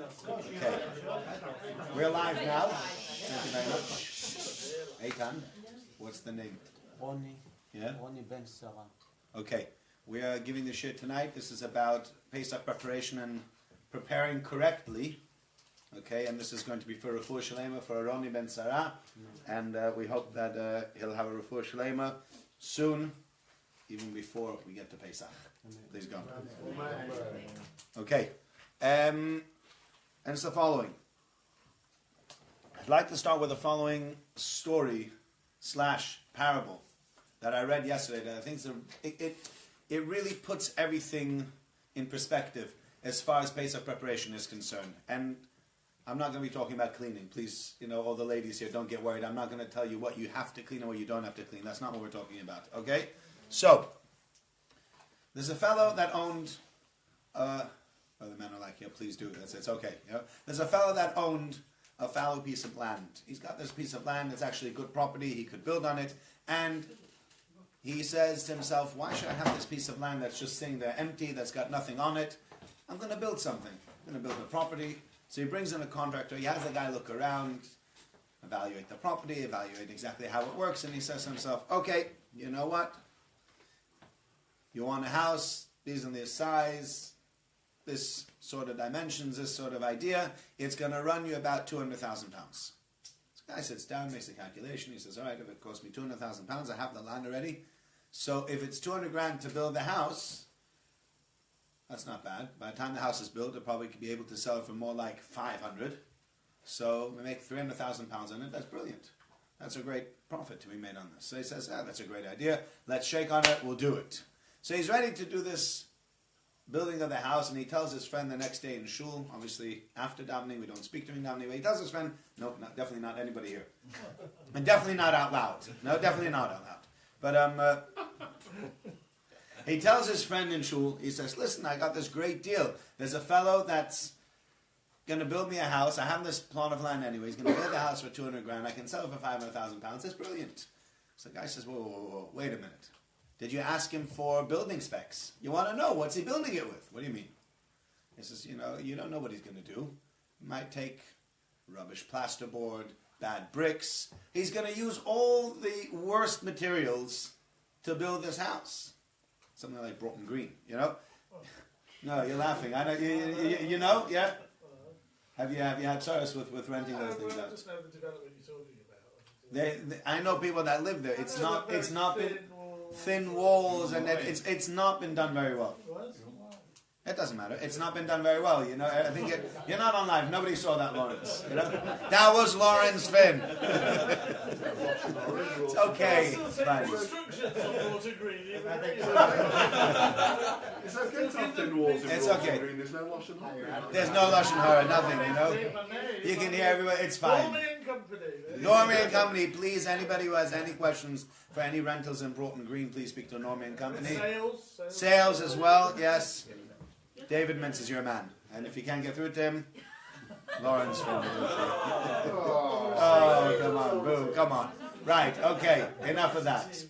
Okay. We're live now. Thank you very much. Eitan, what's the name? Roni. Yeah? Roni Ben Sarah. Okay. We are giving the shir tonight. This is about Pesach preparation and preparing correctly. Okay, and this is going to be for Refuah Shalema for Roni Ben Sarah. And we hope that he'll have a Refuah Shalema soon, even before we get to Pesach. Please go. Okay. And it's the following. I'd like to start with the following story / parable that I read yesterday. That I think it really puts everything in perspective as far as Pesach preparation is concerned. And I'm not going to be talking about cleaning. Please, all the ladies here, don't get worried. I'm not going to tell you what you have to clean and what you don't have to clean. That's not what we're talking about. Okay? So, there's a fellow that owned... the men are like, yeah, please do this. It's okay. There's a fellow that owned a fallow piece of land. He's got this piece of land. It's actually good property. He could build on it. And he says to himself, why should I have this piece of land that's just sitting there empty, that's got nothing on it? I'm going to build something. I'm going to build a property. So he brings in a contractor. He has the guy look around, evaluate the property, evaluate exactly how it works. And he says to himself, okay, you know what? You want a house, these and this size, this sort of dimensions, this sort of idea, it's going to run you about £200,000. This guy sits down, makes a calculation. He says, all right, if it costs me £200,000, I have the land already. So if it's 200 grand to build the house, that's not bad. By the time the house is built, they'll probably be able to sell it for more like 500. So we make £300,000 on it. That's brilliant. That's a great profit to be made on this. So he says, that's a great idea. Let's shake on it. We'll do it. So he's ready to do this building of the house, and he tells his friend the next day in shul, obviously after davening, we don't speak during davening, but he tells his friend, nope, definitely not anybody here. And definitely not out loud. No, definitely not out loud. But he tells his friend in shul, he says, listen, I got this great deal. There's a fellow that's going to build me a house. I have this plot of land anyway. He's going to build a house for 200 grand. I can sell it for 500,000 pounds. That's brilliant. So the guy says, whoa, wait a minute. Did you ask him for building specs? You want to know, what's he building it with? What do you mean? He says, you don't know what he's going to do. He might take rubbish plasterboard, bad bricks. He's going to use all the worst materials to build this house. Something like Broughton Green, No, you're laughing. I know, you know, yeah? Have you had service with renting those things out? I just know the development you're talking about. I know people that live there. It's not been... Thin walls, and it's not been done very well. It doesn't matter. It's not been done very well. I think you're not on live. Nobody saw that, Lawrence. That was Lawrence Finn. It's okay. It's fine. It's okay. There's no Lashon Hara, nothing. You can hear everybody. It's fine. Normie and Company, please. Anybody who has any questions for any rentals in Broughton Green, please speak to Normie and Company. Sales as well. Yes. David Mintz is your man, and if you can't get through to him, Lawrence Finn. Oh, come on, boo, come on. Right, okay, enough of that.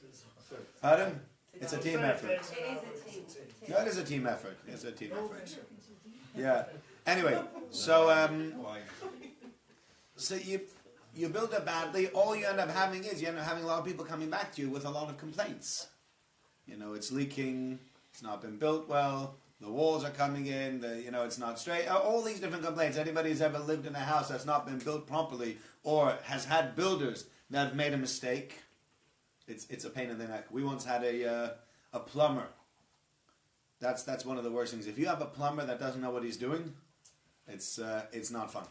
Pardon? It's a team effort. No, it is a team effort. It's a team effort. Yeah. Anyway, so you build it badly. All you end up having is a lot of people coming back to you with a lot of complaints. It's leaking. It's not been built well. The walls are coming in, it's not straight. All these different complaints. Anybody who's ever lived in a house that's not been built properly or has had builders that have made a mistake, it's a pain in the neck. We once had a plumber. That's one of the worst things. If you have a plumber that doesn't know what he's doing, it's not fun.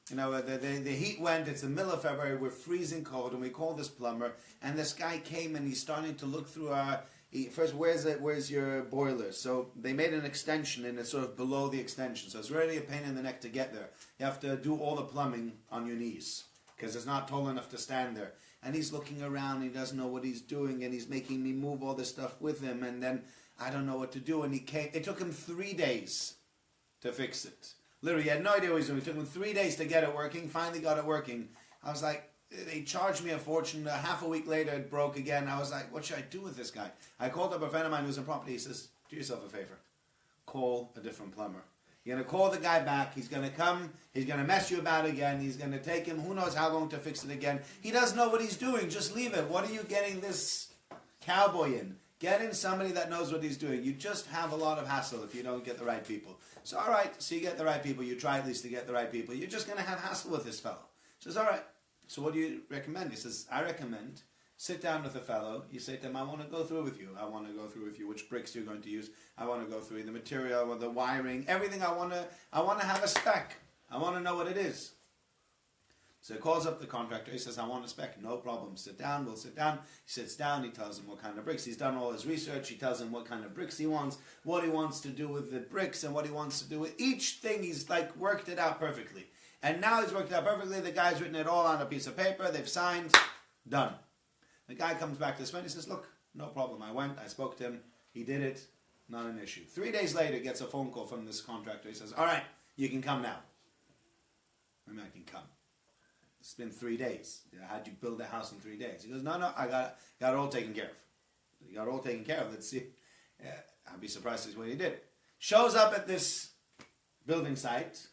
The heat went, it's the middle of February, we're freezing cold, and we called this plumber, and this guy came and he's starting to look through first, where's your boiler? So they made an extension, and it's sort of below the extension. So it's really a pain in the neck to get there. You have to do all the plumbing on your knees, because it's not tall enough to stand there. And he's looking around, he doesn't know what he's doing, and he's making me move all this stuff with him, and then I don't know what to do. And it took him 3 days to fix it. Literally, he had no idea what he was doing. It took him 3 days to get it working, finally got it working. I was like, they charged me a fortune. Half a week later, it broke again. I was like, what should I do with this guy? I called up a friend of mine who's in property. He says, do yourself a favor. Call a different plumber. You're going to call the guy back. He's going to come. He's going to mess you about again. He's going to take him. Who knows how long to fix it again. He doesn't know what he's doing. Just leave it. What are you getting this cowboy in? Get in somebody that knows what he's doing. You just have a lot of hassle if you don't get the right people. So, all right, so you get the right people. You try at least to get the right people. You're just going to have hassle with this fellow. He says, all right, so what do you recommend? He says, I recommend sit down with the fellow. You say to him, I want to go through with you. I want to go through with you which bricks you're going to use. I want to go through the material, or the wiring, everything. I want to have a spec. I want to know what it is. So he calls up the contractor. He says, I want a spec. No problem. Sit down. We'll sit down. He sits down. He tells him what kind of bricks. He's done all his research. He tells him what kind of bricks he wants, what he wants to do with the bricks, and what he wants to do with each thing. He's like worked it out perfectly. And now he's worked it out perfectly. The guy's written it all on a piece of paper. They've signed. Done. The guy comes back to his friend. He says, look, no problem. I went. I spoke to him. He did it. Not an issue. 3 days later, gets a phone call from this contractor. He says, all right, you can come now. I mean, I can come. It's been 3 days. How'd you build a house in 3 days? He goes, no, I got it all taken care of. You got it all taken care of. Let's see. Yeah, I'd be surprised to see what he did. Shows up at this building site.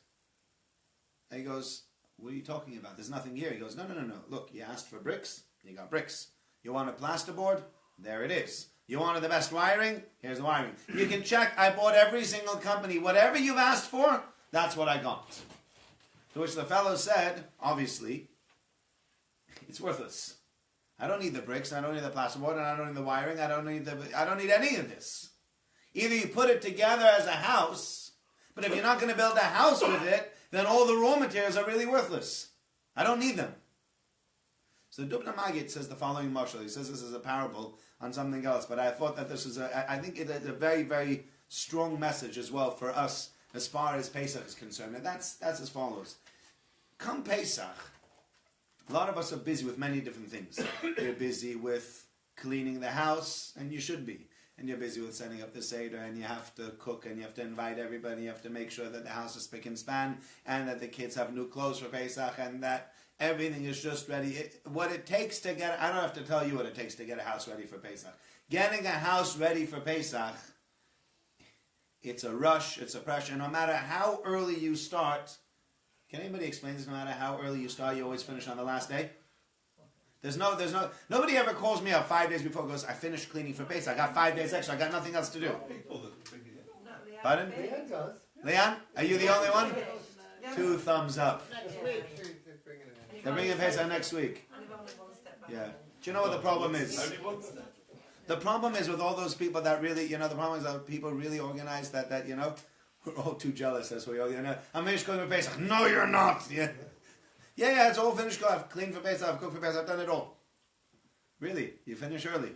And he goes, what are you talking about? There's nothing here. He goes, no. Look, you asked for bricks. You got bricks. You want a plasterboard? There it is. You wanted the best wiring? Here's the wiring. You can check. I bought every single company. Whatever you've asked for, that's what I got. To which the fellow said, obviously, it's worthless. I don't need the bricks. I don't need the plasterboard. And I don't need the wiring. I don't need any of this. Either you put it together as a house, but if you're not going to build a house with it, then all the raw materials are really worthless. I don't need them. So Dubna Magid says the following mashal. He says this is a parable on something else, but I thought that this is I think it's a very, very strong message as well for us as far as Pesach is concerned. And that's as follows. Come Pesach, a lot of us are busy with many different things. You're busy with cleaning the house, and you should be. And you're busy with setting up the Seder, and you have to cook, and you have to invite everybody. You have to make sure that the house is spick and span, and that the kids have new clothes for Pesach, and that everything is just ready. What it takes to get, I don't have to tell you what it takes to get a house ready for Pesach. Getting a house ready for Pesach, it's a rush, it's a pressure. No matter how early you start, can anybody explain this? No matter how early you start, you always finish on the last day? Nobody ever calls me up 5 days before and goes, I finished cleaning for Pesach. I got 5 days extra. I got nothing else to do. Pardon? Leanne does. Leanne, are you the only one? 2 thumbs up. Next week. They're bringing Pesach next week. Yeah. Do you know what the problem is? The problem is with all those people that really, the problem is that people really organize that, we're all too jealous. That's why I'm finished cooking for Pesach. No, you're not. Yeah, it's all finished. I've cleaned for Pesach, I've cooked for Pesach, I've done it all. Really? You finish early?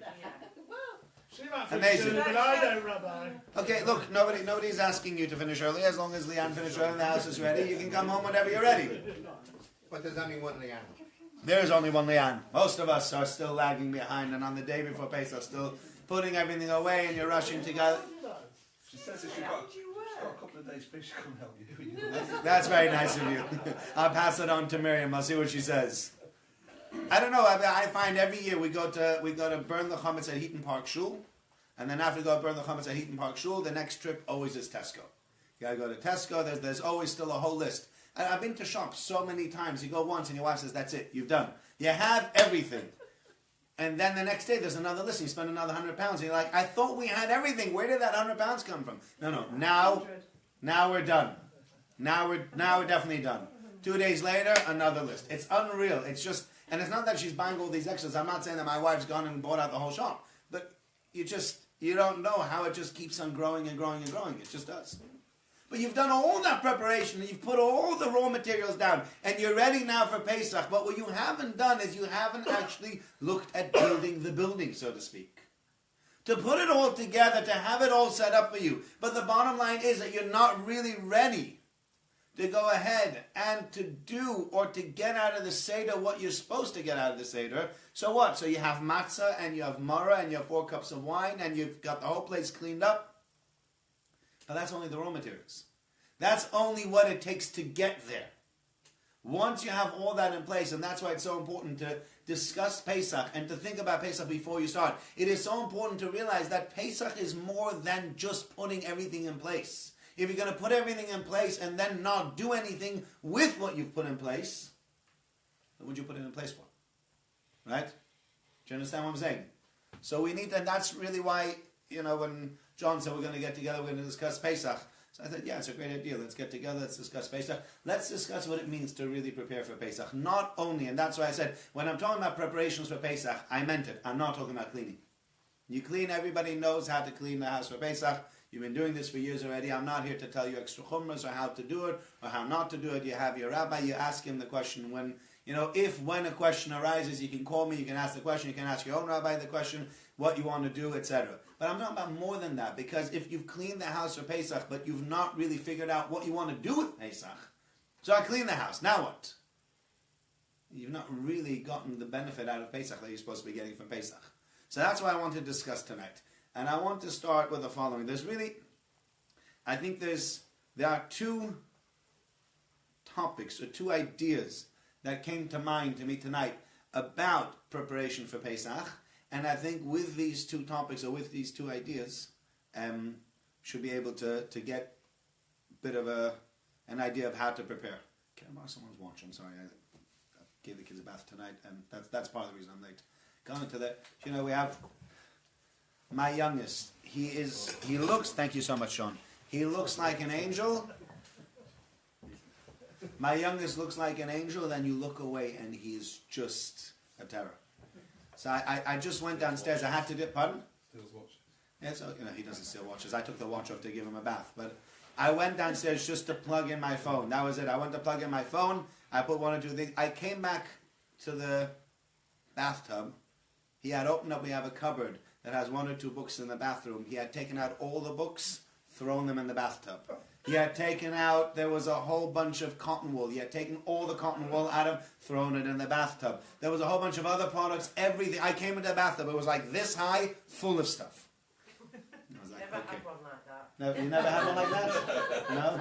She might Amazing. finish early, but I don't, Rabbi. Okay, look, nobody's asking you to finish early. As long as Leanne finished early and the house is ready, you can come home whenever you're ready. But there's only one Leanne. There is only one Leanne. Most of us are still lagging behind, and on the day before Pesach, still putting everything away, and you're rushing to go. She says if she's got a couple of days fish, she can help you. That's very nice of you. I'll pass it on to Miriam. I'll see what she says. I don't know. I find every year we go to burn the chametz at Heaton Park Shul, and then after we go burn the chametz at Heaton Park Shul, the next trip always is Tesco. You gotta go to Tesco. There's always still a whole list. And I've been to shops so many times. You go once, and your wife says, "That's it. You've done. You have everything." And then the next day, there's another list. And you spend another £100. And you're like, I thought we had everything. Where did that £100 come from? No. Now we're done. Now we're definitely done. 2 days later, another list. It's unreal. It's just, and it's not that she's buying all these extras. I'm not saying that my wife's gone and bought out the whole shop. But you don't know how it just keeps on growing and growing and growing. It just does. But you've done all that preparation, and you've put all the raw materials down, and you're ready now for Pesach. But what you haven't done is you haven't actually looked at building the building, so to speak. To put it all together, to have it all set up for you. But the bottom line is that you're not really ready to go ahead and to do or to get out of the Seder what you're supposed to get out of the Seder. So what? So you have matzah, and you have maror, and you have 4 cups of wine, and you've got the whole place cleaned up. But that's only the raw materials. That's only what it takes to get there. Once you have all that in place, and that's why it's so important to discuss Pesach and to think about Pesach before you start. It is so important to realize that Pesach is more than just putting everything in place. If you're going to put everything in place and then not do anything with what you've put in place, then what would you put it in place for? Right? Do you understand what I'm saying? So we need, and that's really why, when John said we're going to get together, we're going to discuss Pesach. So I thought, yeah, it's a great idea. Let's get together, let's discuss Pesach. Let's discuss what it means to really prepare for Pesach. Not only, and that's why I said, when I'm talking about preparations for Pesach, I meant it. I'm not talking about cleaning. You clean, everybody knows how to clean the house for Pesach. You've been doing this for years already. I'm not here to tell you extra chumras or how to do it or how not to do it. You have your rabbi, you ask him the question when a question arises, you can call me, you can ask the question, you can ask your own rabbi the question, what you want to do, etc. But I'm talking about more than that, because if you've cleaned the house for Pesach, but you've not really figured out what you want to do with Pesach, so I clean the house, now what? You've not really gotten the benefit out of Pesach that you're supposed to be getting from Pesach. So that's what I want to discuss tonight. And I want to start with the following. I think there are two topics or two ideas that came to mind to me tonight about preparation for Pesach. And I think with these two topics or with these two ideas, should be able to get a bit of an idea of how to prepare. Can I borrow someone's watch? I'm sorry, I gave the kids a bath tonight, and that's part of the reason I'm late. Going to that, we have my youngest. He looks. Thank you so much, Sean. He looks like an angel. My youngest looks like an angel. Then you look away, and he's just a terror. So I just went downstairs. I had to do. Pardon? Steals watches. Yeah, so, he doesn't steal watches. I took the watch off to give him a bath. But I went downstairs just to plug in my phone. That was it. I went to plug in my phone. I put one or two things. I came back to the bathtub. He had opened up. We have a cupboard that has one or two books in the bathroom. He had taken out all the books, thrown them in the bathtub. He had taken out, there was a whole bunch of cotton wool. He had taken all the cotton wool out of, thrown it in the bathtub. There was a whole bunch of other products, everything. I came into the bathtub, it was like this high, full of stuff. I was like, Never okay. had one like that. No, you never had one like that? No?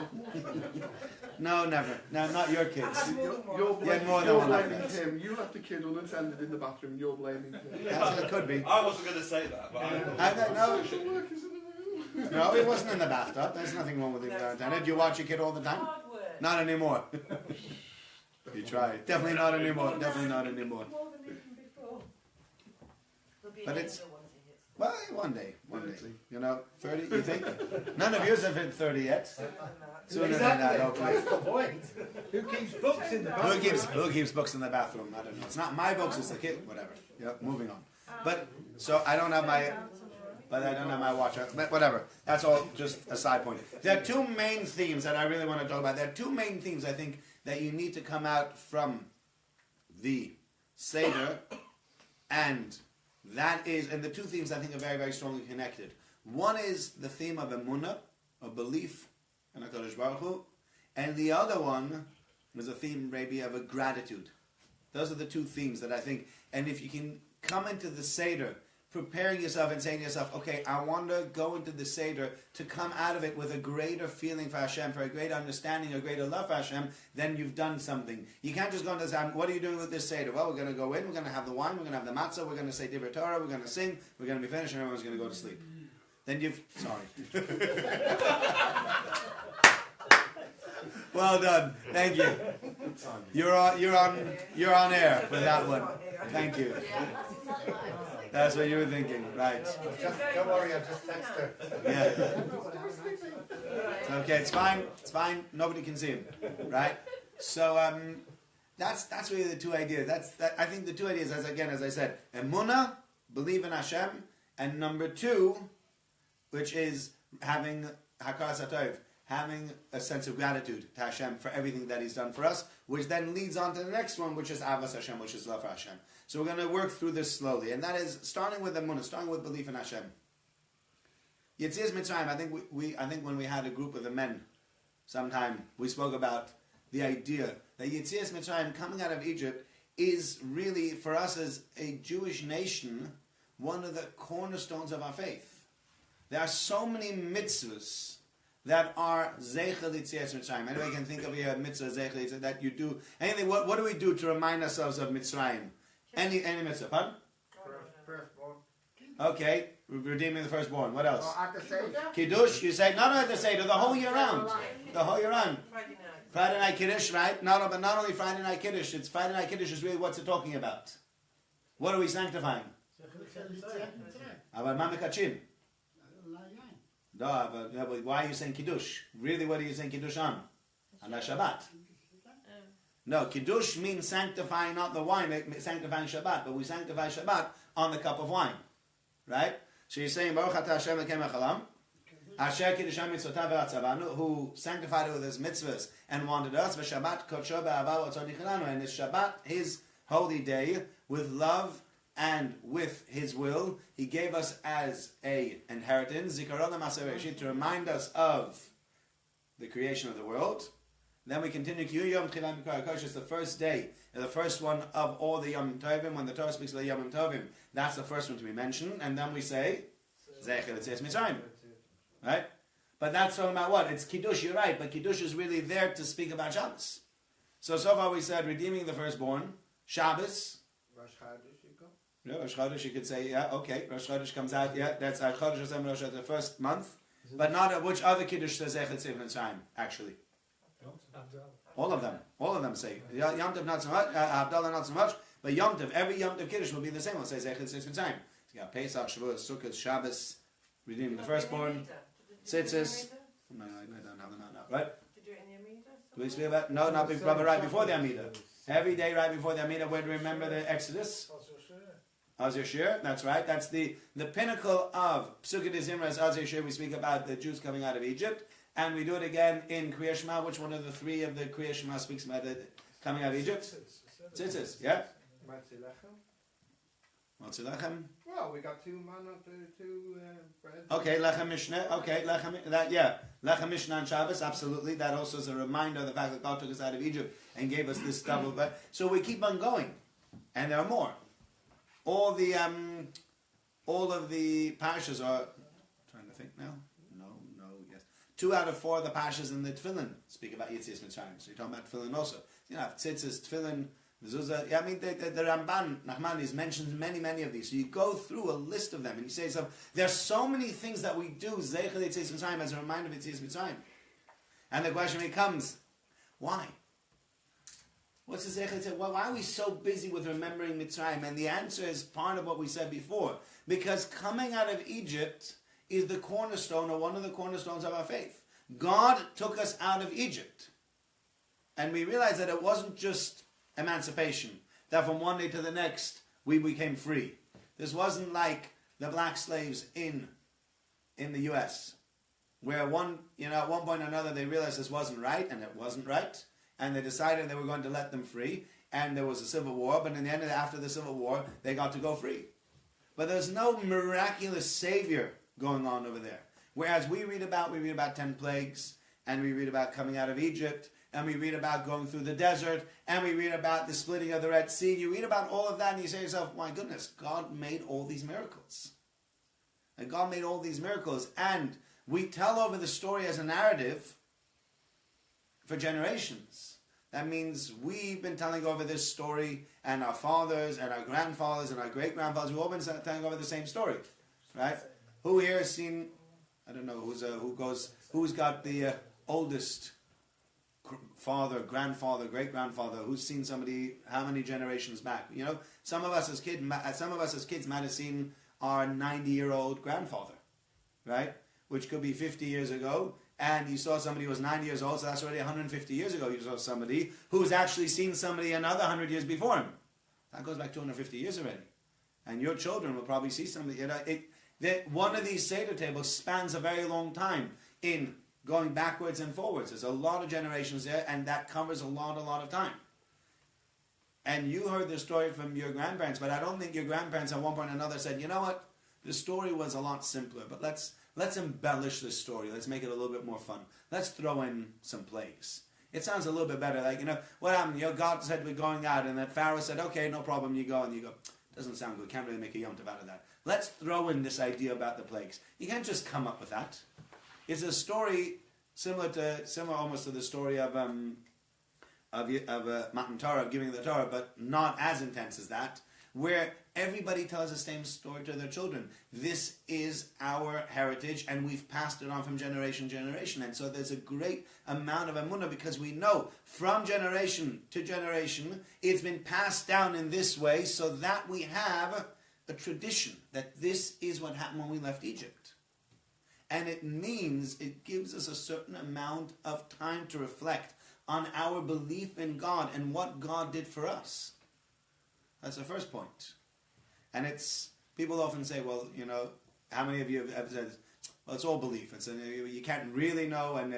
No, never. No, not your kids. You're Yeah, more than one like blaming that. him. You left the kid unattended in the bathroom. You're blaming him. Yes, it could be. I wasn't going to say that, but I don't know. Social workers in the room. No, he wasn't in the bathtub. There's nothing wrong with him unattended. Do you watch your kid all the time? Hard work. Not anymore. You try. Definitely not anymore. Definitely not anymore. More than even before. There'll be But an it's- angel once he hits Well, one day. 30, you think? None of yours have hit 30 yet. sooner than that. Sooner than that, Exactly. hopefully. That's the point. Who keeps books in the bathroom? Who keeps books in the bathroom? I don't know. It's not my books, it's the kid. Whatever. Yep, moving on. But, so I don't have my watch. But whatever. That's all just a side point. There are two main themes that I really want to talk about. There are two main themes, I think, that you need to come out from the Seder, and that is, and the two themes I think are very, very strongly connected. One is the theme of emunah, of belief in HaKadosh Baruch Hu, and the other one is a theme maybe of a gratitude. Those are the two themes that I think, and if you can come into the Seder preparing yourself and saying to yourself, okay, I want to go into the Seder to come out of it with a greater feeling for Hashem, for a greater understanding, a greater love for Hashem, then you've done something. You can't just go into this, what are you doing with this Seder? Well, we're going to go in, we're going to have the wine, we're going to have the matzah, we're going to say Divrei Torah, we're going to sing, we're going to be finished, and everyone's going to go to sleep. Then you've, sorry. Well done, thank you. You're on air for that one. Thank you. That's what you were thinking, right? Don't worry, I'll just text her. Yeah. It's okay, it's fine. Nobody can see him, right? So that's really the two ideas. I think the two ideas, as I said, emunah, believe in Hashem, and number two, which is having hakaras hatov, having a sense of gratitude to Hashem for everything that He's done for us, which then leads on to the next one, which is avas Hashem, which is love for Hashem. So we're going to work through this slowly, and that is starting with emunah, starting with belief in Hashem. Yetzias Mitzrayim. I think when we had a group of the men, sometime we spoke about the idea that Yetzias Mitzrayim, coming out of Egypt, is really for us as a Jewish nation one of the cornerstones of our faith. There are so many mitzvahs that are Zeichel Yetzias Mitzrayim. Anybody can think of a mitzvah Zeichel Yetzias that you do. Anything? What do we do to remind ourselves of Mitzrayim? Any mitzvah? Pardon? Firstborn. Okay, redeeming the firstborn. What else? Or at the Seder. Kiddush, you say, not at the Seder, the whole year round. The whole year round. Friday night. Friday night Kiddush, right? But not only Friday night Kiddush, it's Friday night Kiddush is really what's it talking about? What are we sanctifying? About Mamikachin. No, but why are you saying Kiddush? Really, what are you saying Kiddush on? On the Shabbat. No, Kiddush means sanctifying not the wine, sanctifying Shabbat, but we sanctify Shabbat on the cup of wine. Right? So you're saying, Baruch atah Hashem Elokeinu melech haolam, Asher kiddushan mitzotav v'atzavanu, who sanctified it with his mitzvahs and wanted us, v'Shabbat kodsho b'ahava v'atzon yichalanu, and his Shabbat, his holy day, with love and with his will, he gave us as a inheritance, zikaron l'ma'aseh bereshit, to remind us of the creation of the world. Then we continue, Ki hu yom tchilah mikra hakodesh, it's the first day, the first one of all the Yom Tovim. When the Torah speaks of the Yom Tovim, that's the first one to be mentioned, and then we say, Zecher L'Tzias Mitzrayim. Right? But that's talking about what? It's Kiddush, you're right, but Kiddush is really there to speak about Shabbos. So far we said redeeming the firstborn, Shabbos. Rosh Chodesh, you go. Yeah, Rosh Chodesh, you could say, yeah, okay, Rosh Chodesh comes out, yeah, that's Chodesh Hashem Rosh Chodesh, the first month. But not which other Kiddush says Zecher L'Tzias Mitzrayim, actually. All of them say. Yom Tov not so much, Havdalah not so much, but Yom Tov, every Yom Tov Kiddush will be the same. We'll say Zecher L'Tzias Mitzrayim. So you got Pesach, Shavuot, Sukkot, Shabbos, redeeming the firstborn, Tzitzis. No, I don't have them out now. Right? Did you do it in the Amida? Do we speak about? No, not before, but right before the Amida. Every day right before the Amida, we're to remember the Exodus. Azir Shir, that's right. That's the pinnacle of Psukei de Zimra's Azir Shir. We speak about the Jews coming out of Egypt. And we do it again in Kriya Shema. Which one of the three of the Kriya Shema speaks about it coming out of Egypt? Tzitzis, yeah? Matzah Lechem. Well, we got two bread. Okay, Lechem Mishnah. Okay, Lechem Mishnah on Shabbos, absolutely. That also is a reminder of the fact that God took us out of Egypt and gave us this double. So we keep on going. And there are more. All of the parashas are... trying to think now. Yes. 2 out of 4 of the parashas in the Tefillin speak about Yetzias Mitzrayim. So you're talking about Tefillin also. You know, Tzitzis, Tefillin, Mezuzah. Yeah, I mean, the Ramban, Nachmanides mentions many of these. So you go through a list of them and you say, so there's so many things that we do, Zecher Yetzias Mitzrayim, as a reminder of Yetzias Mitzrayim. And the question becomes, why? What's the Zecher? Why are we so busy with remembering Mitzrayim? And the answer is part of what we said before. Because coming out of Egypt is the cornerstone, or one of the cornerstones of our faith. God took us out of Egypt. And we realized that it wasn't just emancipation, that from one day to the next we became free. This wasn't like the black slaves in the US, where at one point or another they realized this wasn't right, and it wasn't right, and they decided they were going to let them free, and there was a civil war, but in the end after the civil war they got to go free. But there's no miraculous savior going on over there. Whereas we read about 10 plagues, and we read about coming out of Egypt, and we read about going through the desert, and we read about the splitting of the Red Sea. You read about all of that, and you say to yourself, my goodness, God made all these miracles. And God made all these miracles, and we tell over the story as a narrative for generations. That means we've been telling over this story, and our fathers, and our grandfathers, and our great-grandfathers, we've all been telling over the same story. Right? Who here has seen, I don't know, who's got the oldest father, grandfather, great-grandfather, who's seen somebody how many generations back? You know, some of us as kids might have seen our 90-year-old grandfather, right? Which could be 50 years ago, and you saw somebody who was 90 years old, so that's already 150 years ago. You saw somebody who's actually seen somebody another 100 years before him. That goes back 250 years already. And your children will probably see somebody. One of these Seder tables spans a very long time in going backwards and forwards. There's a lot of generations there, and that covers a lot of time. And you heard the story from your grandparents, but I don't think your grandparents at one point or another said, you know what, the story was a lot simpler, but let's embellish this story. Let's make it a little bit more fun. Let's throw in some plagues. It sounds a little bit better. Like, what happened? God said we're going out, and that Pharaoh said, okay, no problem, you go, and you go, doesn't sound good. Can't really make a Yom Tov out of that. Let's throw in this idea about the plagues. You can't just come up with that. It's a story similar almost to the story of Matan Torah, of giving the Torah, but not as intense as that. where everybody tells the same story to their children. This is our heritage, and we've passed it on from generation to generation. And so there's a great amount of emunah, because we know from generation to generation it's been passed down in this way, so that we have a tradition that this is what happened when we left Egypt. And it means it gives us a certain amount of time to reflect on our belief in God and what God did for us. That's the first point. And it's, people often say, well, you know, how many of you have said, well, it's all belief. It's you can't really know, and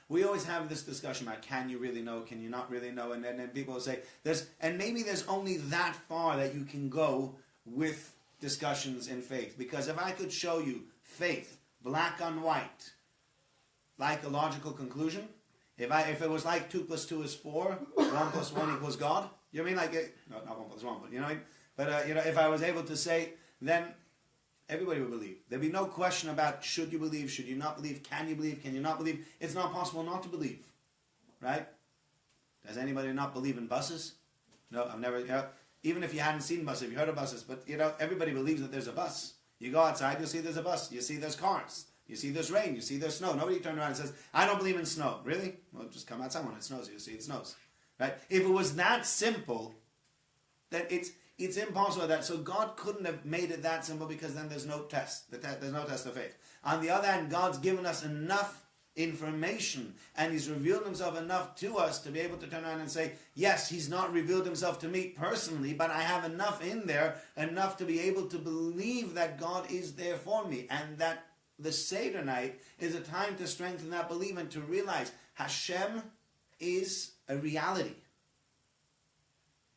we always have this discussion about, can you really know, can you not really know, and then people will say, maybe there's only that far that you can go with discussions in faith. Because if I could show you faith, black on white, like a logical conclusion, if it was like 2 + 2 is 4, 1 + 1 = God, you know what I mean? No, not 1 + 1, but you know what I mean? But if I was able to say, then everybody would believe. There'd be no question about should you believe, should you not believe, can you not believe? It's not possible not to believe, right? Does anybody not believe in buses? No, I've never. Even if you hadn't seen buses, you heard of buses, but everybody believes that there's a bus. You go outside, you'll see there's a bus. You see there's cars. You see there's rain. You see there's snow. Nobody turns around and says, I don't believe in snow. Really? Well, just come outside when it snows. You'll see it snows. Right? If it was that simple, then it's impossible that. So God couldn't have made it that simple, because then there's no test. There's no test of faith. On the other hand, God's given us enough information, and He's revealed Himself enough to us to be able to turn around and say, yes, He's not revealed Himself to me personally, but I have enough in there, enough to be able to believe that God is there for me, and that the Seder night is a time to strengthen that belief and to realize Hashem is a reality.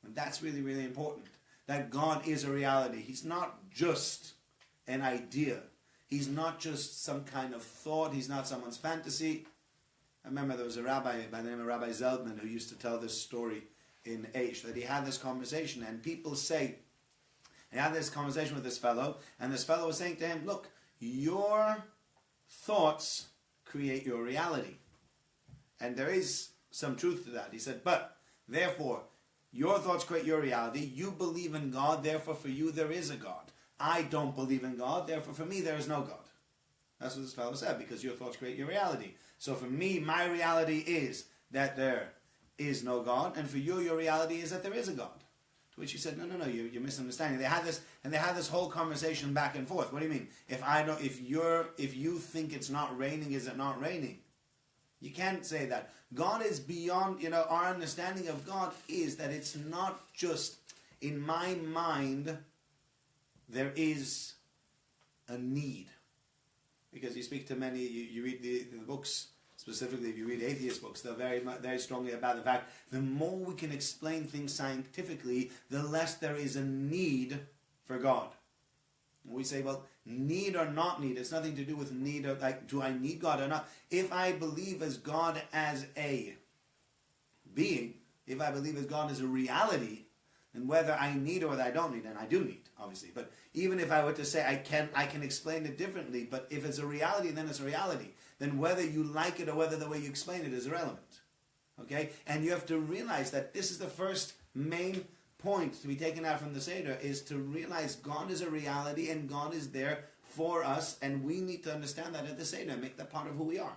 And that's really, really important. That God is a reality. He's not just an idea. He's not just some kind of thought. He's not someone's fantasy. I remember there was a rabbi by the name of Rabbi Zeldman who used to tell this story in Aish, that he had this conversation, and people say, he had this conversation with this fellow, and this fellow was saying to him, look, your thoughts create your reality. And there is some truth to that. He said, but, therefore, your thoughts create your reality. You believe in God, therefore for you there is a God. I don't believe in God, therefore for me there is no God. That's what this fellow said, because your thoughts create your reality. So for me, my reality is that there is no God, and for you, your reality is that there is a God. To which he said, no, you're misunderstanding. They had this whole conversation back and forth. What do you mean? If you think it's not raining, is it not raining? You can't say that. God is beyond, our understanding of God is that it's not just, in my mind, there is a need. Because you speak to many, you read the books, specifically if you read atheist books, they're very, very strongly about the fact the more we can explain things scientifically, the less there is a need for God. And we say, well, need or not need, it's nothing to do with need, or like, do I need God or not? If I believe as God as a being, if I believe as God as a reality, then whether I need or whether I don't need, and I do need, obviously, but even if I were to say I can explain it differently, but if it's a reality, then it's a reality. Then whether you like it or whether the way you explain it is irrelevant. Okay? And you have to realize that this is the first main point to be taken out from the Seder, is to realize God is a reality and God is there for us, and we need to understand that at the Seder and make that part of who we are.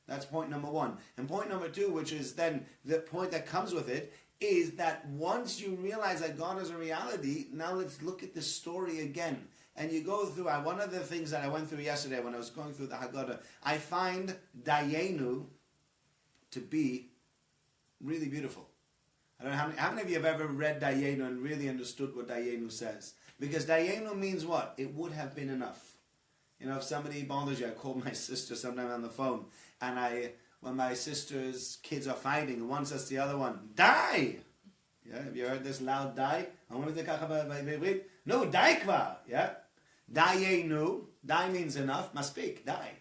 That's point number one. And point number two, which is then the point that comes with it, is that once you realize that God is a reality, now let's look at the story again. And you go through, one of the things that I went through yesterday when I was going through the Haggadah, I find Dayenu to be really beautiful. I don't know how many of you have ever read Dayenu and really understood what Dayenu says. Because Dayenu means what? It would have been enough. If somebody bothers you, I call my sister sometime on the phone, and when my sister's kids are fighting, one says to the other one, die! Yeah, have you heard this loud die? No, die kvar! Yeah? Dayenu, die means enough, must speak, die.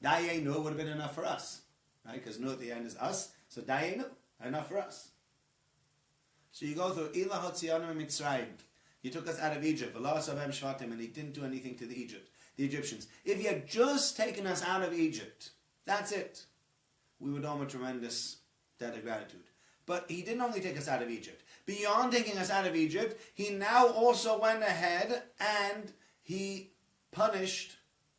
Dayenu would have been enough for us. Right? Because nu at the end is us, so Dayenu, enough for us. So you go through, Ila Hotzianu Mitzrayim. You took us out of Egypt, and He didn't do anything to the Egyptians. If He had just taken us out of Egypt, that's it, we would owe Him a tremendous debt of gratitude. But he didn't only take us out of Egypt. Beyond taking us out of Egypt, he now also went ahead and he punished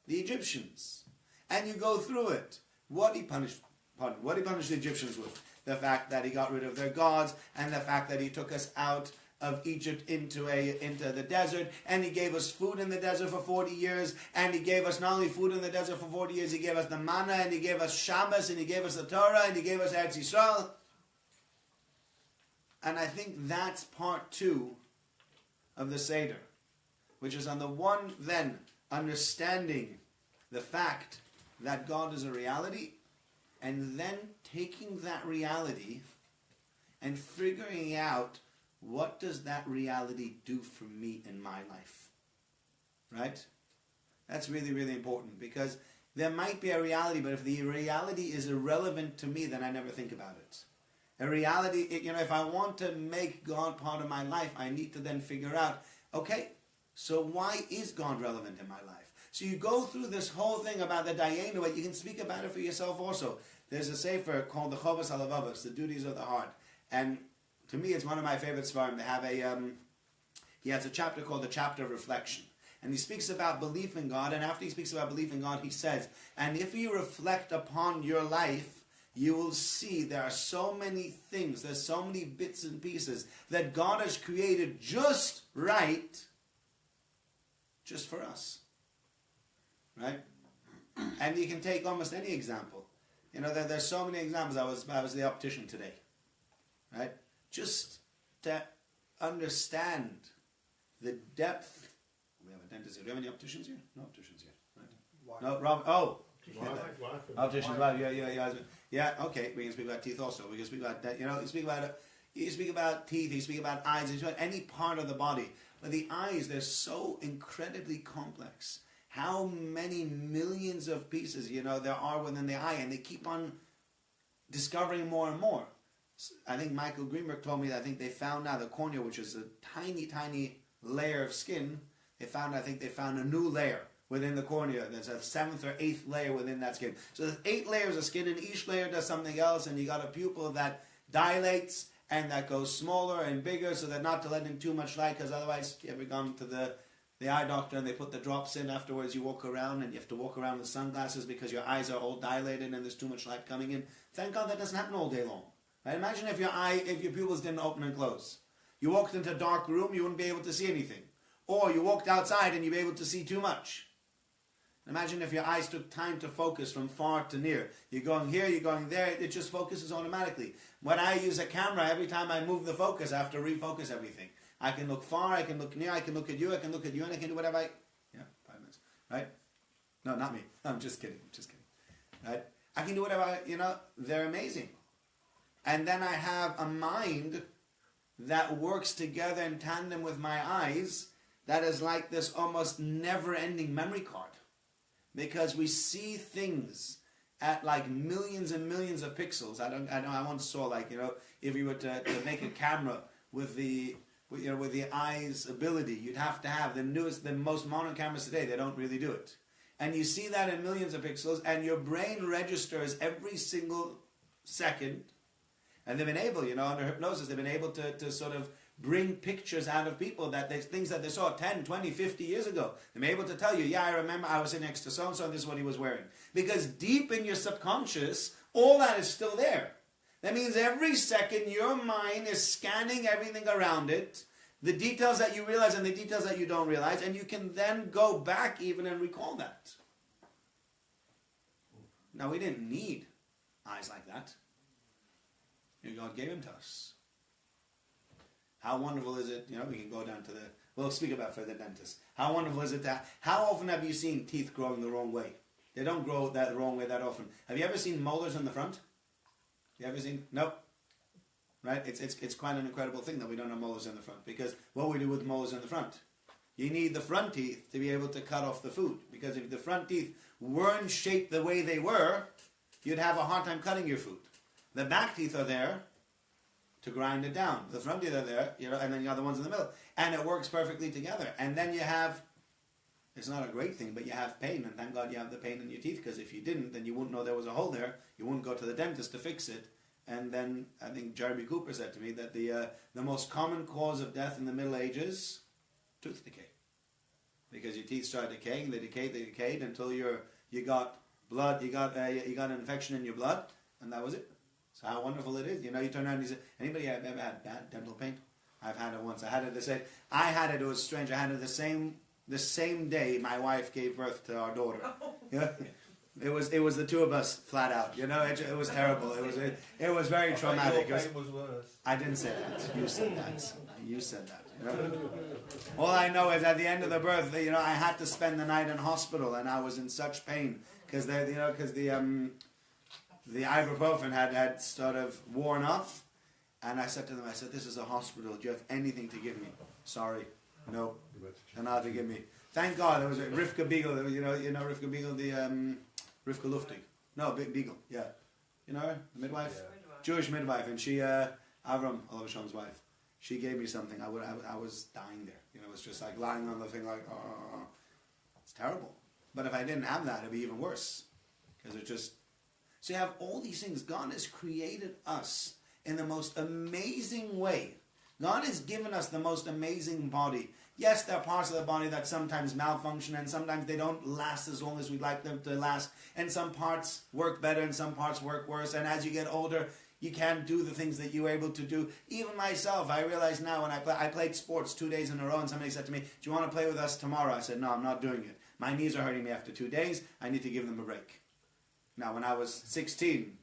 the Egyptians. And you go through it. What he punished the Egyptians with? The fact that he got rid of their gods, and the fact that he took us out of Egypt into the desert, and he gave us food in the desert for 40 years, and he gave us not only food in the desert for 40 years, he gave us the manna, and he gave us Shabbos, and he gave us the Torah, and he gave us Eretz Yisrael. And I think that's part 2 of the Seder, which is on the one, then, understanding the fact that God is a reality, and then taking that reality and figuring out what does that reality do for me in my life. Right? That's really, really important, because there might be a reality, but if the reality is irrelevant to me, then I never think about it. A reality, if I want to make God part of my life, I need to then figure out, okay, so why is God relevant in my life? So you go through this whole thing about the Dayenu, but you can speak about it for yourself also. There's a sefer called the Chovos HaLevavos, the Duties of the Heart. And to me, it's one of my favorite svarim. They have he has a chapter called the Chapter of Reflection. And he speaks about belief in God, and after he speaks about belief in God, he says, and if you reflect upon your life, you will see there are so many things, there's so many bits and pieces that God has created just right, just for us. Right? And you can take almost any example. There's so many examples. I was the optician today. Right? Just to understand the depth. We have a dentist here. Do we have any opticians here? No opticians here. Right? No, Rob. Oh. Opticians. Well, yeah. Yeah, okay. We can speak about teeth also. We can speak about that. You speak about teeth. You speak about eyes. You speak about any part of the body. But the eyes, they're so incredibly complex. How many millions of pieces, there are within the eye, and they keep on discovering more and more. I think Michael Greenberg told me that I think they found now the cornea, which is a tiny, tiny layer of skin. They found a new layer within the cornea. There's a 7th or 8th layer within that skin. So there's 8 layers of skin, and each layer does something else, and you got a pupil that dilates and that goes smaller and bigger, so that not to let in too much light, because otherwise, you ever gone to the eye doctor and they put the drops in afterwards, you walk around and you have to walk around with sunglasses because your eyes are all dilated and there's too much light coming in. Thank God that doesn't happen all day long. Right? Imagine if your pupils didn't open and close. You walked into a dark room, you wouldn't be able to see anything. Or you walked outside and you'd be able to see too much. Imagine if your eyes took time to focus from far to near. You're going here, you're going there, it just focuses automatically. When I use a camera, every time I move the focus, I have to refocus everything. I can look far, I can look near, I can look at you, and I can do whatever Yeah, 5 minutes. Right? No, not me. I'm just kidding. Right? I can do whatever they're amazing. And then I have a mind that works together in tandem with my eyes that is like this almost never-ending memory card. Because we see things at like millions and millions of pixels. I once saw if you were to make a camera with the eye's ability, you'd have to have the most modern cameras today. They don't really do it. And you see that in millions of pixels, and your brain registers every single second. And they've been able, under hypnosis, they've been able to sort of bring pictures out of people things that they saw 10, 20, 50 years ago. They're able to tell you, yeah, I remember I was sitting next to so-and-so and this is what he was wearing. Because deep in your subconscious, all that is still there. That means every second your mind is scanning everything around it, the details that you realize and the details that you don't realize, and you can then go back even and recall that. Now, we didn't need eyes like that. God gave them to us. How wonderful is it, we can go down to we'll speak about for the dentist. How wonderful is it how often have you seen teeth growing the wrong way? They don't grow that wrong way that often. Have you ever seen molars in the front? You ever seen? Nope. Right? It's quite an incredible thing that we don't have molars in the front, because what we do with molars in the front, you need the front teeth to be able to cut off the food, because if the front teeth weren't shaped the way they were, you'd have a hard time cutting your food. The back teeth are there to grind it down. The front teeth are there, and then you have the ones in the middle, and it works perfectly together. And then you have, it's not a great thing, but you have pain, and thank God you have the pain in your teeth, because if you didn't, then you wouldn't know there was a hole there. You wouldn't go to the dentist to fix it, And then I think Jeremy Cooper said to me that the most common cause of death in the Middle Ages, tooth decay. Because your teeth start decaying, they decayed until you got blood, you got an infection in your blood, and that was it. So how wonderful it is. You know, you turn around and you say, anybody have ever had bad dental pain? I've had it once. I had it it was strange. I had it the same day my wife gave birth to our daughter. Yeah. It was the two of us flat out. You know, it was terrible. It was very traumatic. Your pain was worse. I didn't say that. You said that. You said that. You know? All I know is at the end of the birth, you know, I had to spend the night in hospital, and I was in such pain because the ibuprofen had sort of worn off, and I said to them, this is a hospital. Do you have anything to give me? Sorry, no, and now to give me. Thank God, there was a Rivka Beagle. You know Rivka Beagle, the Rivka Luftig. No, Beagle. Yeah, you know her, the midwife, Jewish midwife, and she Avram Olavashom's wife. She gave me something. I was dying there. You know, it was just like lying on the thing, like, oh, it's terrible. But if I didn't have that, it'd be even worse, because it just. So you have all these things. God has created us in the most amazing way. God has given us the most amazing body. Yes, there are parts of the body that sometimes malfunction, and sometimes they don't last as long as we'd like them to last. And some parts work better, and some parts work worse. And as you get older, you can't do the things that you were able to do. Even myself, I realize now when I played sports 2 days in a row, and somebody said to me, do you want to play with us tomorrow? I said, no, I'm not doing it. My knees are hurting me after 2 days. I need to give them a break. Now, when I was 16,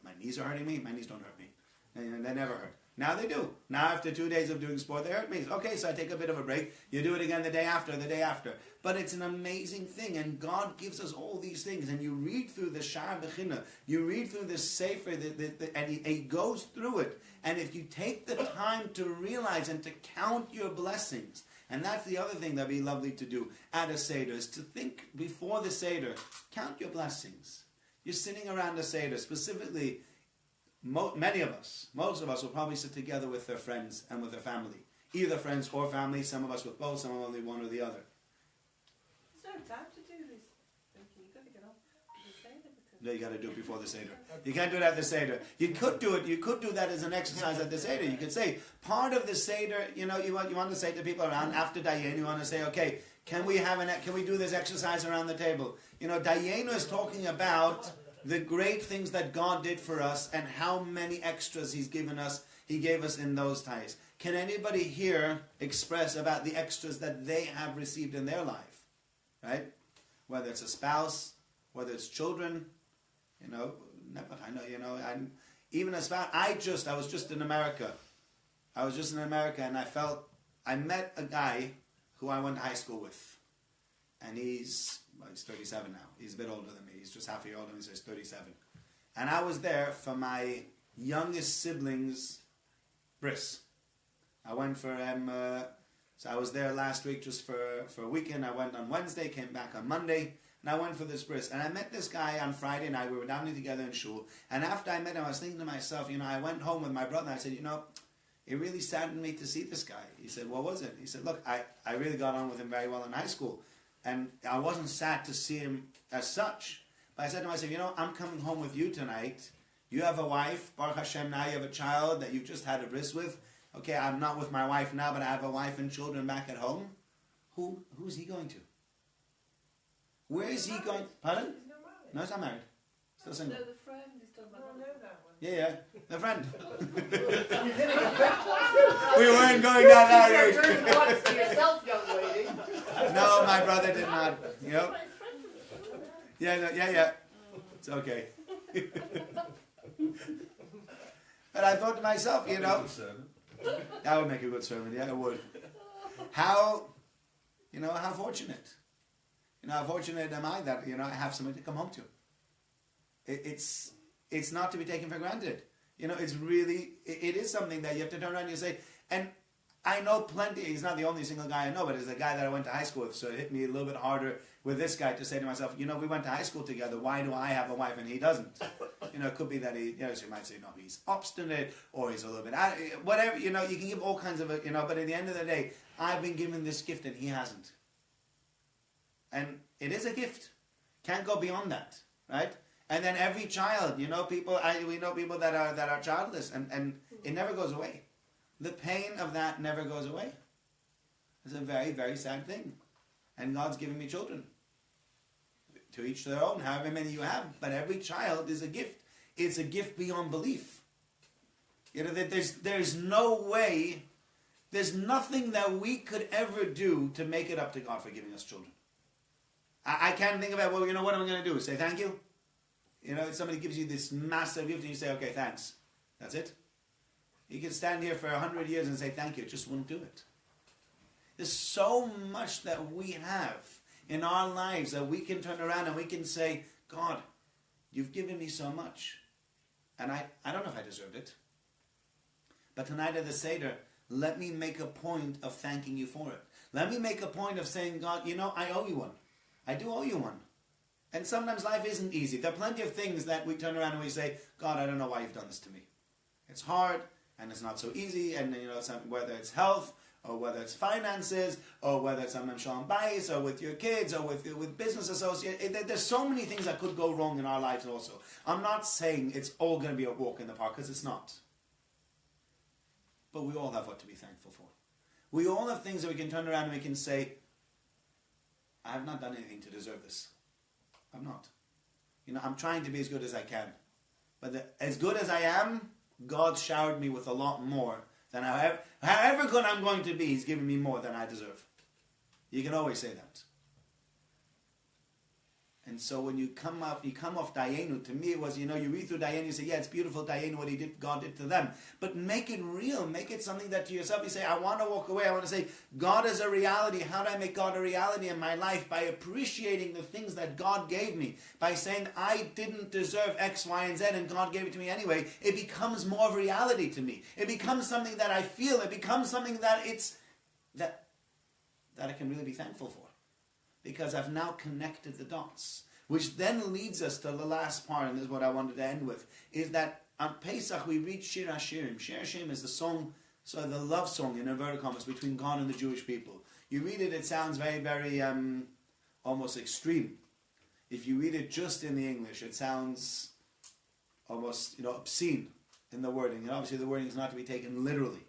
my knees are hurting me? My knees don't hurt me. They never hurt. Now they do. Now after 2 days of doing sport, they hurt me. Okay, so I take a bit of a break. You do it again the day after. But it's an amazing thing, and God gives us all these things. And you read through the Sha'ar Bechina, you read through the Sefer, and he goes through it. And if you take the time to realize and to count your blessings, and that's the other thing that would be lovely to do at a Seder, is to think before the Seder, count your blessings. You're sitting around a Seder, specifically, most of us will probably sit together with their friends and with their family. Either friends or family, some of us with both, some of only one or the other. There's no time to do this. You've got to get off the Seder. No, you got to do it before the Seder. You can't do it at the Seder. You could do that as an exercise at the Seder. You could say, part of the Seder, you want to say to people around, after Dayen, you want to say, okay, can we do this exercise around the table? You know, Dayenu is talking about the great things that God did for us and how many extras He's given us. He gave us in those times. Can anybody here express about the extras that they have received in their life? Right? Whether it's a spouse, whether it's children, even a spouse. I was just in America. And I met a guy who I went to high school with. And he's 37 now. He's a bit older than me. He's just half a year older than me, so he's 37. And I was there for my youngest sibling's bris. I went for so I was there last week just for a weekend. I went on Wednesday, came back on Monday, and I went for this bris. And I met this guy on Friday night. We were dining together in shul. And after I met him, I was thinking to myself, I went home with my brother, and I said, it really saddened me to see this guy. He said, what was it? He said, look, I really got on with him very well in high school. And I wasn't sad to see him as such. But I said to myself, I'm coming home with you tonight. You have a wife. Baruch Hashem, now you have a child that you've just had a bris with. Okay, I'm not with my wife now, but I have a wife and children back at home. Who's he going to? Where is he going? Pardon? No, he's not married. Still single. No, the friend is talking about. I know that one. Yeah, the friend. We weren't going down that route. To yourself, young lady. No, my brother did not. Yeah. It's okay. But I thought to myself, that would make a good sermon. Yeah, it would. How fortunate. How fortunate am I that, I have somebody to come home to. It's not to be taken for granted. It's really, it is something that you have to turn around and you say, and I know plenty, he's not the only single guy I know, but he's a guy that I went to high school with, so it hit me a little bit harder with this guy to say to myself, we went to high school together, why do I have a wife and he doesn't? It could be that he, so you might say, no, he's obstinate, or he's a little bit, whatever, you can give all kinds of, but at the end of the day, I've been given this gift and he hasn't. And it is a gift. Can't go beyond that, right? And then every child, we know people that are childless, and it never goes away. The pain of that never goes away. It's a very, very sad thing. And God's given me children. To each their own, however many you have. But every child is a gift. It's a gift beyond belief. That there's no way, there's nothing that we could ever do to make it up to God for giving us children. I can't think about, what am I going to do? Say thank you? Somebody gives you this massive gift and you say, okay, thanks. That's it. You can stand here for 100 years and say thank you. It just wouldn't do it. There's so much that we have in our lives that we can turn around and we can say, God, you've given me so much. And I don't know if I deserved it. But tonight at the Seder, let me make a point of thanking you for it. Let me make a point of saying, God, I owe you one. I do owe you one. And sometimes life isn't easy. There are plenty of things that we turn around and we say, God, I don't know why you've done this to me. It's hard, and it's not so easy, and whether it's health, or whether it's finances, or whether it's sometimes shalom bayis, or with your kids, or with business associates. There's so many things that could go wrong in our lives also. I'm not saying it's all going to be a walk in the park, because it's not. But we all have what to be thankful for. We all have things that we can turn around and we can say, I have not done anything to deserve this. I'm not. I'm trying to be as good as I can. But as good as I am, God showered me with a lot more than however good I'm going to be, He's given me more than I deserve. You can always say that. And so when you come off Dayenu, to me it was, you read through Dayenu, you say, yeah, it's beautiful, Dayenu, what God did to them. But make it real. Make it something that to yourself you say, I want to walk away. I want to say, God is a reality. How do I make God a reality in my life? By appreciating the things that God gave me. By saying, I didn't deserve X, Y, and Z, and God gave it to me anyway. It becomes more of a reality to me. It becomes something that I feel. It becomes something that that I can really be thankful for. Because I've now connected the dots. Which then leads us to the last part, and this is what I wanted to end with, is that on Pesach we read Shir HaShirim. Shir HaShirim is the song, so the love song in inverted commas between God and the Jewish people. You read it, it sounds very, very almost extreme. If you read it just in the English, it sounds almost obscene in the wording. And obviously the wording is not to be taken literally.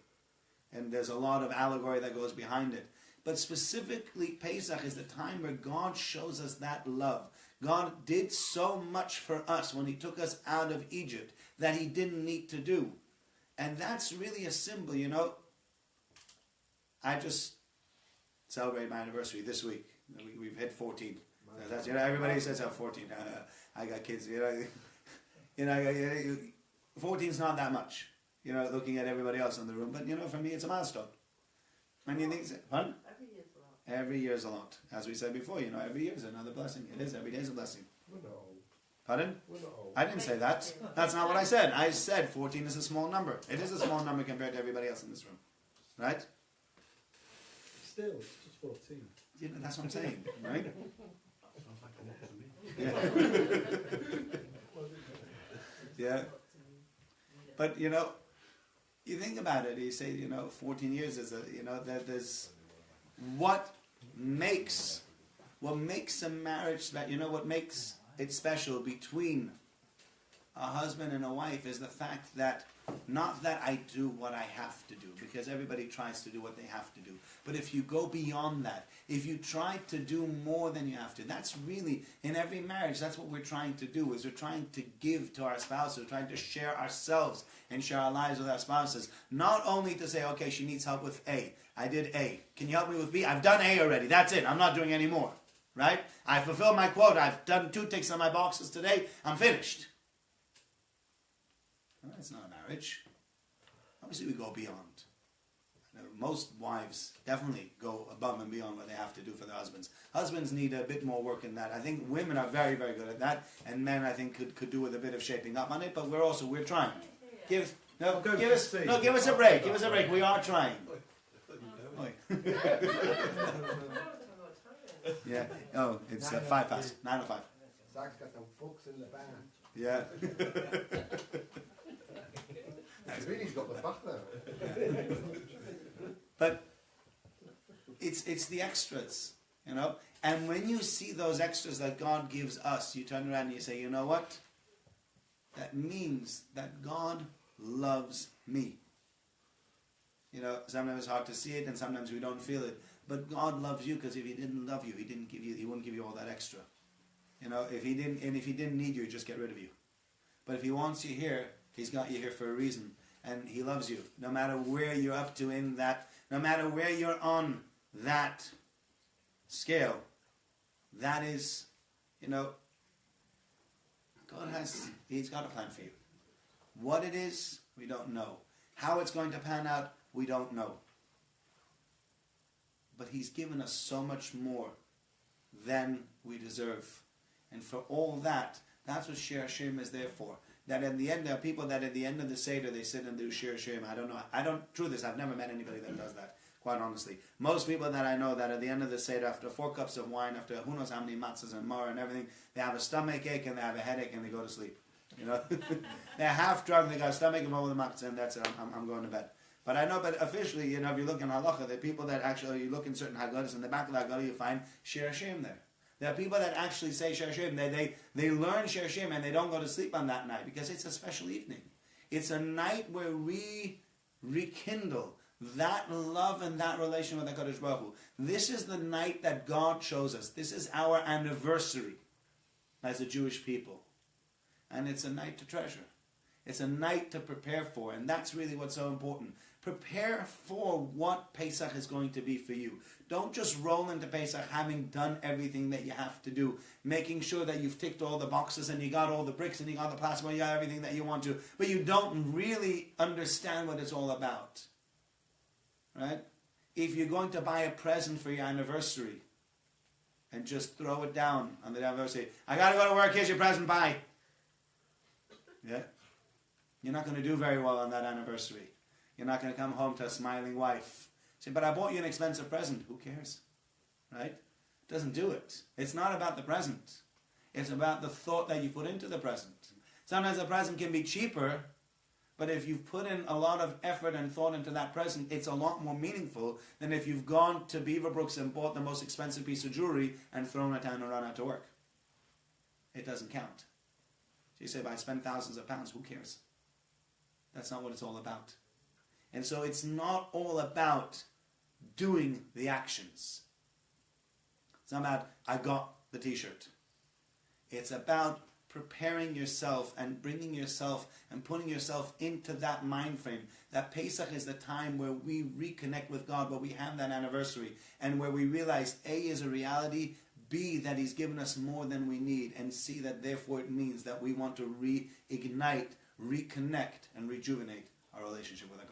And there's a lot of allegory that goes behind it. But specifically, Pesach is the time where God shows us that love. God did so much for us when He took us out of Egypt that He didn't need to do. And that's really a symbol, I just celebrated my anniversary this week. We've hit 14. That's, everybody says I'm 14. I got kids, 14 is not that much, looking at everybody else in the room. But, for me, it's a milestone. And you think, pardon? Every year is a lot. As we said before, every year is another blessing. It is. Every day is a blessing. Pardon? I didn't say that. That's not what I said. I said 14 is a small number. It is a small number compared to everybody else in this room. Right? Still, it's just 14. That's what I'm saying. Right? Yeah. But, you think about it. You say, 14 years is there's... What makes a marriage what makes it special between a husband and a wife is the fact that not that I do what I have to do, because everybody tries to do what they have to do. But if you go beyond that, if you try to do more than you have to, that's really, in every marriage, that's what we're trying to do, is we're trying to give to our spouses, we're trying to share ourselves and share our lives with our spouses. Not only to say, okay, she needs help with A. I did A. Can you help me with B? I've done A already. That's it. I'm not doing any more. Right? I fulfilled my quota. I've done 2 ticks on my boxes today. I'm finished. Well, that's not a marriage. Obviously, we go beyond. Most wives definitely go above and beyond what they have to do for their husbands. Husbands need a bit more work in that. I think women are very, very good at that, and men, I think, could do with a bit of shaping up on it. But we're trying. Give us a break. Give us a break. We are trying. Yeah. Oh, it's 5 past 9:05. Zach's got the books in the van. Yeah. He's really got the back there. But it's the extras, And when you see those extras that God gives us, you turn around and you say, you know what? that means that God loves me. You know, sometimes it's hard to see it and sometimes we don't feel it. But God loves you, because if He didn't love you, He wouldn't give you all that extra. You know, if He didn't need you, He'd just get rid of you. But if He wants you here, He's got you here for a reason. And He loves you. No matter where you're up to in that, no matter where you're on that scale, that is, you know, He's got a plan for you. What it is, we don't know. How it's going to pan out, we don't know. But He's given us so much more than we deserve. And for all that, that's what Shir Hashem is there for. That in the end, there are people that at the end of the Seder, they sit and do Shir Hashem. I don't know. Truth is, I've never met anybody that does that, quite honestly. Most people that I know that at the end of the Seder, after 4 cups of wine, after who knows how many matzahs and mar and everything, they have a stomach ache and they have a headache and they go to sleep. You know, they're half drunk, they got a stomach and all the matzahs, and that's it. I'm going to bed. But I know, but officially, you know, if you look in halacha, there are people that actually, you look in certain haggadahs, in the back of the haggadah, you find Shir Hashem there. There are people that actually say Shir Hashem. They learn Shir Hashem and they don't go to sleep on that night because it's a special evening. It's a night where we rekindle that love and that relation with HaKadosh Baruch Hu. This is the night that God chose us. This is our anniversary as a Jewish people. And it's a night to treasure. It's a night to prepare for. And that's really what's so important. Prepare for what Pesach is going to be for you. Don't just roll into Pesach having done everything that you have to do, making sure that you've ticked all the boxes and you got all the bricks and you got the plasma, you got everything that you want to, but you don't really understand what it's all about. Right? If you're going to buy a present for your anniversary and just throw it down on the anniversary, I got to go to work, here's your present, bye. Yeah? You're not going to do very well on that anniversary. You're not going to come home to a smiling wife. Say, but I bought you an expensive present. Who cares? Right? It doesn't do it. It's not about the present. It's about the thought that you put into the present. Sometimes the present can be cheaper, but if you've put in a lot of effort and thought into that present, it's a lot more meaningful than if you've gone to Beaverbrooks and bought the most expensive piece of jewelry and thrown it down and run out to work. It doesn't count. So you say, but I spent thousands of pounds. Who cares? That's not what it's all about. And so it's not all about doing the actions. It's not about, I got the t-shirt. It's about preparing yourself and bringing yourself and putting yourself into that mind frame. That Pesach is the time where we reconnect with God, where we have that anniversary, and where we realize A is a reality, B, that He's given us more than we need, and C, that therefore it means that we want to reignite, reconnect, and rejuvenate our relationship with God.